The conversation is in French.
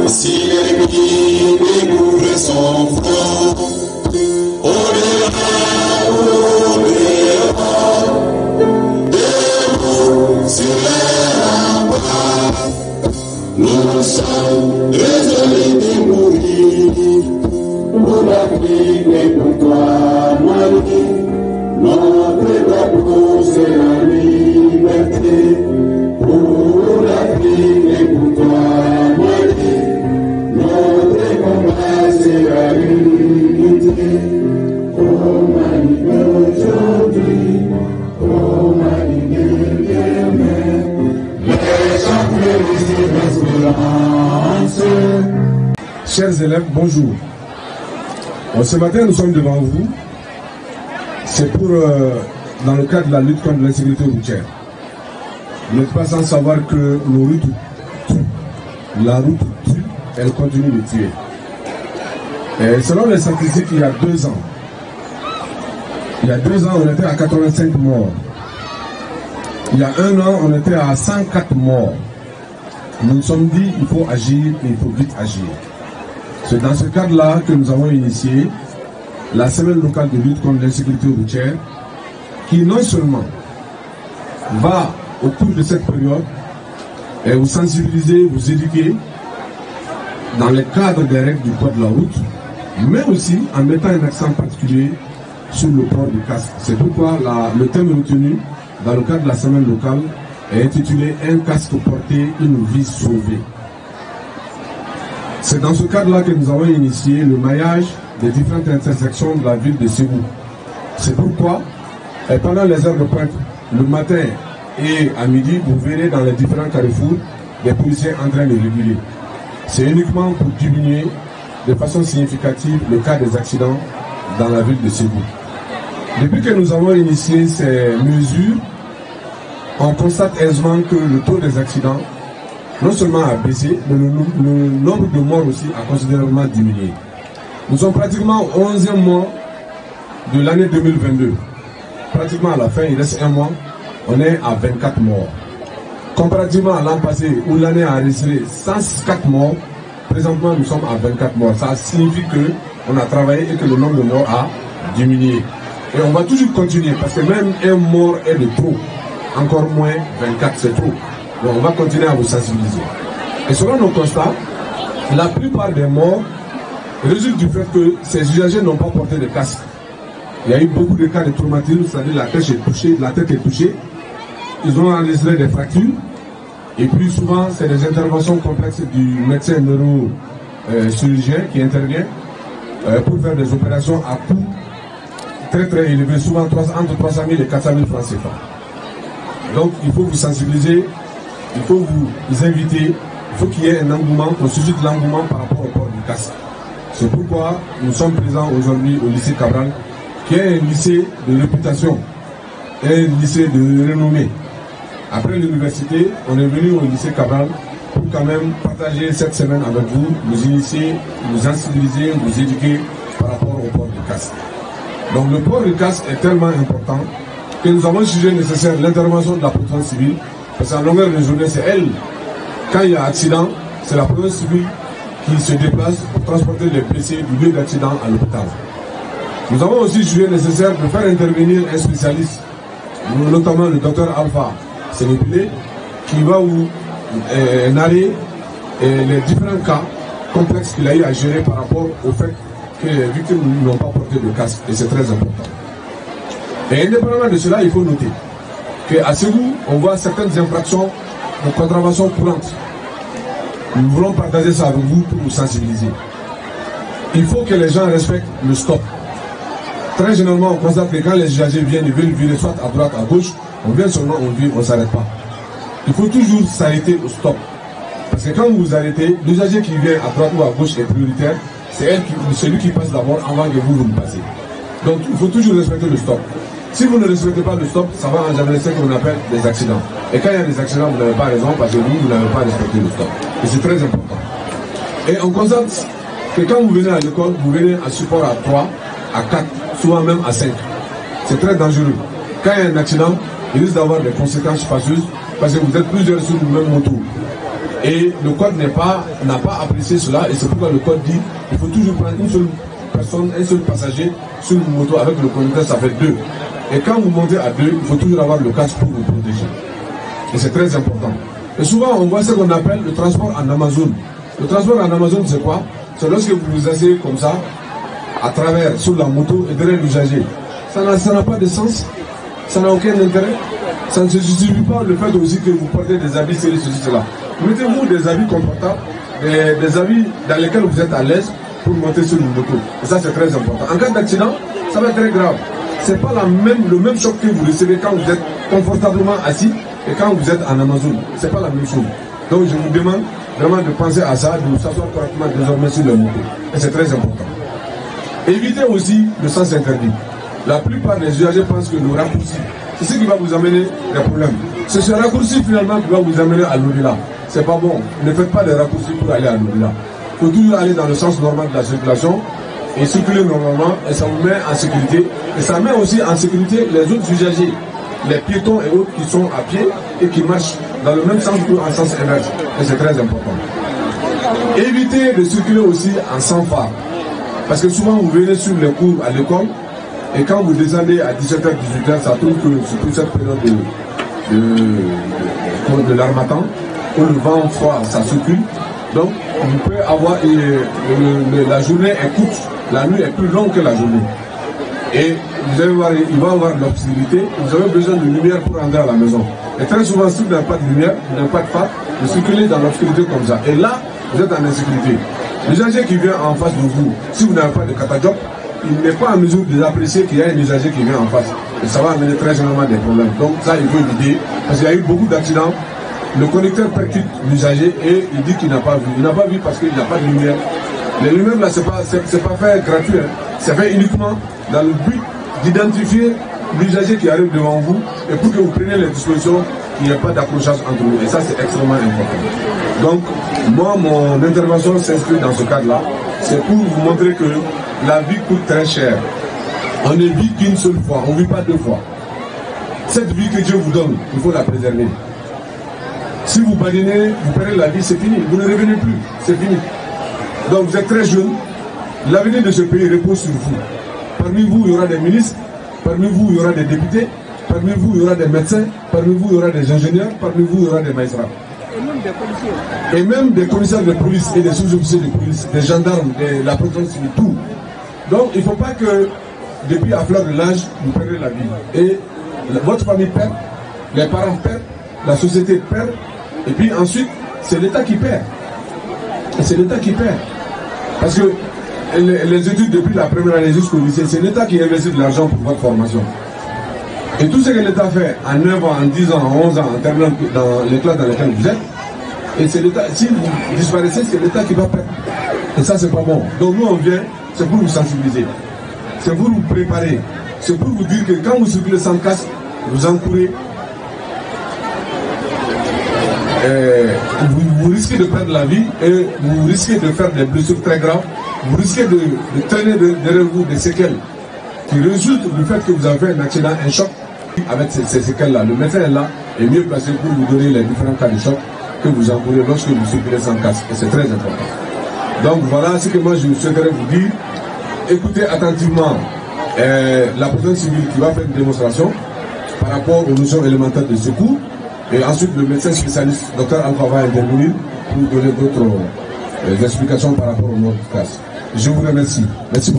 Si l'ennemi découvre son front, on verra, debout sur les remparts. Nous sommes désolés de mourir pour l'Afrique et pour toi, Mali. Notre drapeau, c'est la liberté. Pour l'Afrique et pour toi, Mali. Notre combat, c'est la unité. Oh Mali d'aujourd'hui, oh Mali de demain. Chers élèves, bonjour. Ce matin, nous sommes devant vous. C'est pour, dans le cadre de la lutte contre l'insécurité routière. Vous n'êtes pas sans savoir que nos routes tuent. La route tue, elle continue de tuer. Et selon les statistiques, il y a 2 ans, on était à 85 morts. Il y a 1 an, on était à 104 morts. Nous nous sommes dit qu'il faut agir et il faut vite agir. C'est dans ce cadre-là que nous avons initié la semaine locale de lutte contre l'insécurité routière, qui non seulement va au cours de cette période et vous sensibiliser, vous éduquer dans le cadre des règles du code de la route, mais aussi en mettant un accent particulier sur le port du casque. C'est pourquoi le thème retenu dans le cadre de la semaine locale est intitulé « Un casque porté, une vie sauvée ». C'est dans ce cadre-là que nous avons initié le maillage des différentes intersections de la ville de Ségou. C'est pourquoi, pendant les heures de pointe, le matin et à midi, vous verrez dans les différents carrefours des policiers en train de réguler. C'est uniquement pour diminuer de façon significative le cas des accidents dans la ville de Ségou. Depuis que nous avons initié ces mesures, on constate aisément que le taux des accidents non seulement a baissé, mais le nombre de morts aussi a considérablement diminué. Nous sommes pratiquement au 11e mois de l'année 2022. Pratiquement à la fin, il reste 1 mois, on est à 24 morts. Comparativement à l'an passé, où l'année a enregistré 104 morts, présentement nous sommes à 24 morts. Ça signifie qu'on a travaillé et que le nombre de morts a diminué. Et on va toujours continuer, parce que même 1 mort est de trop. Encore moins 24, c'est trop. Donc on va continuer à vous sensibiliser. Et selon nos constats, la plupart des morts résultent du fait que ces usagers n'ont pas porté de casque. Il y a eu beaucoup de cas de traumatisme, c'est-à-dire la tête est touchée, ils ont enregistré des fractures, et puis souvent c'est des interventions complexes du médecin neurochirurgien qui intervient pour faire des opérations à coût très très élevé, souvent entre 300 000 et 400 000 francs CFA. Donc il faut vous sensibiliser, il faut vous inviter, il faut qu'il y ait un engouement, qu'on suscite l'engouement par rapport au port du casque. C'est pourquoi nous sommes présents aujourd'hui au lycée Cabral, qui est un lycée de réputation, un lycée de renommée. Après l'université, on est venu au lycée Cabral pour quand même partager cette semaine avec vous, vous initier, vous sensibiliser, vous éduquer par rapport au port du casque. Donc le port du casque est tellement important que nous avons jugé nécessaire l'intervention de la protection civile, parce qu'en longueur de journée, c'est elle. Quand il y a accident, c'est la protection civile qui se déplace pour transporter les blessés du lieu d'accident à l'hôpital. Nous avons aussi jugé nécessaire de faire intervenir un spécialiste, notamment le docteur Alpha Sénépilé, qui va narrer les différents cas complexes qu'il a eu à gérer par rapport au fait que les victimes n'ont pas porté de casque, et c'est très important. Et indépendamment de cela, il faut noter qu'à Ségou, on voit certaines infractions de contravention courantes. Nous voulons partager ça avec vous pour vous sensibiliser. Il faut que les gens respectent le stop. Très généralement, on constate que quand les usagers viennent, ils veulent virer soit à droite, à gauche, on vient seulement, on vire, on ne s'arrête pas. Il faut toujours s'arrêter au stop. Parce que quand vous vous arrêtez, l'usager qui vient à droite ou à gauche est prioritaire. C'est celui qui passe d'abord avant que vous ne passez. Donc il faut toujours respecter le stop. Si vous ne respectez pas le stop, ça va engendrer ce qu'on appelle des accidents. Et quand il y a des accidents, vous n'avez pas raison parce que vous n'avez pas respecté le stop. Et c'est très important. Et on constate que quand vous venez à l'école, vous venez à support à 3, à 4, souvent même à 5. C'est très dangereux. Quand il y a un accident, il risque d'avoir des conséquences fâcheuses parce que vous êtes plusieurs sur le même moto. Et le code n'a pas apprécié cela, et c'est pourquoi le code dit qu'il faut toujours prendre une seule personne, un seul passager sur une moto. Avec le conducteur, ça fait 2. Et quand vous montez à 2, il faut toujours avoir le casque pour vous protéger. Et c'est très important. Et souvent, on voit ce qu'on appelle le transport en Amazon. Le transport en Amazon, c'est quoi? C'est lorsque vous vous asseyez comme ça, à travers, sur la moto et derrière l'usager. Ça n'a pas de sens, ça n'a aucun intérêt. Ça ne se justifie pas le fait aussi que vous portez des habits, ceci, cela. Mettez-vous des habits confortables, des habits dans lesquels vous êtes à l'aise pour monter sur une moto. Et ça, c'est très important. En cas d'accident, ça va être très grave. Ce n'est pas le même choc que vous recevez quand vous êtes confortablement assis et quand vous êtes en Amazon. Ce n'est pas la même chose. Donc, je vous demande vraiment de penser à ça, de vous s'asseoir correctement désormais sur la moto. Et c'est très important. Évitez aussi le sens interdit. La plupart des usagers pensent que le raccourci, c'est ce qui va vous amener des problèmes. C'est ce raccourci finalement qui va vous amener à l'au-delà. C'est pas bon. Ne faites pas des raccourcis pour aller à l'au-delà. Il faut toujours aller dans le sens normal de la circulation et circuler normalement, et ça vous met en sécurité. Et ça met aussi en sécurité les autres usagers, les piétons et autres qui sont à pied et qui marchent dans le même sens qu'en sens inverse. Et c'est très important. Évitez de circuler aussi en sans phare. Parce que souvent vous venez sur les cours à l'école et quand vous descendez à 17h, 18h, ça trouve que surtout cette période de l'harmattan, où le vent froid, ça circule. Donc vous pouvez avoir, la journée est courte, la nuit est plus longue que la journée. Et vous allez voir, il va y avoir l'obscurité, vous avez besoin de lumière pour rentrer à la maison. Et très souvent, si vous n'avez pas de lumière, vous n'avez pas de phare, vous circulez dans l'obscurité comme ça. Et là, vous êtes en insécurité. L'usager qui vient en face de vous, si vous n'avez pas de catadiop, il n'est pas en mesure d'apprécier qu'il y a un usager qui vient en face. Et ça va amener très généralement des problèmes. Donc ça, il faut éviter, parce qu'il y a eu beaucoup d'accidents. Le conducteur percute l'usager et il dit qu'il n'a pas vu. Il n'a pas vu parce qu'il n'a pas de lumière. Les lumières, là, c'est pas fait gratuit. Hein. C'est fait uniquement dans le but d'identifier l'usager qui arrive devant vous et pour que vous preniez les dispositions, qu'il n'y ait pas d'accrochage entre vous. Et ça, c'est extrêmement important. Donc, moi, mon intervention s'inscrit dans ce cadre-là. C'est pour vous montrer que la vie coûte très cher. On ne vit qu'une seule fois, on ne vit pas 2 fois. Cette vie que Dieu vous donne, il faut la préserver. Si vous badinez, vous perdez la vie, c'est fini. Vous ne revenez plus, c'est fini. Donc vous êtes très jeune. L'avenir de ce pays repose sur vous. Parmi vous, il y aura des ministres. Parmi vous, il y aura des députés. Parmi vous, il y aura des médecins. Parmi vous, il y aura des ingénieurs. Parmi vous, il y aura des magistrats. Et même des policiers. Et même des commissaires de police et des sous-officiers de police, des gendarmes, de la protection civile, tout. Donc il ne faut pas que, depuis à fleur de l'âge, vous perdez la vie. Et votre famille perd, les parents perdent, la société perd, et puis ensuite, c'est l'État qui perd. Et c'est l'État qui perd. Parce que les études depuis la première année jusqu'au lycée, c'est l'État qui investit de l'argent pour votre formation. Et tout ce que l'État fait en 9 ans, en 10 ans, en 11 ans, en terminant dans les classes dans lesquelles vous êtes, et c'est l'État, si vous disparaissez, c'est l'État qui va perdre. Et ça, c'est pas bon. Donc nous, on vient, c'est pour vous sensibiliser. C'est pour vous préparer. C'est pour vous dire que quand vous circulez sans casque, vous encourez. Vous risquez de perdre la vie et vous risquez de faire des blessures très graves. Vous risquez de traîner derrière vous des séquelles qui résultent du fait que vous avez fait un accident, un choc. Avec ces séquelles-là, le médecin est là et mieux placé pour vous donner les différents cas de choc que vous encourez lorsque vous circulez sans casque. Et c'est très important. Donc voilà ce que moi je souhaiterais vous dire. Écoutez attentivement la protection civile qui va faire une démonstration par rapport aux notions élémentaires de secours. Et ensuite, le médecin spécialiste, Dr Alpha, va intervenir pour donner d'autres explications par rapport au notre cas. Je vous remercie. Merci beaucoup.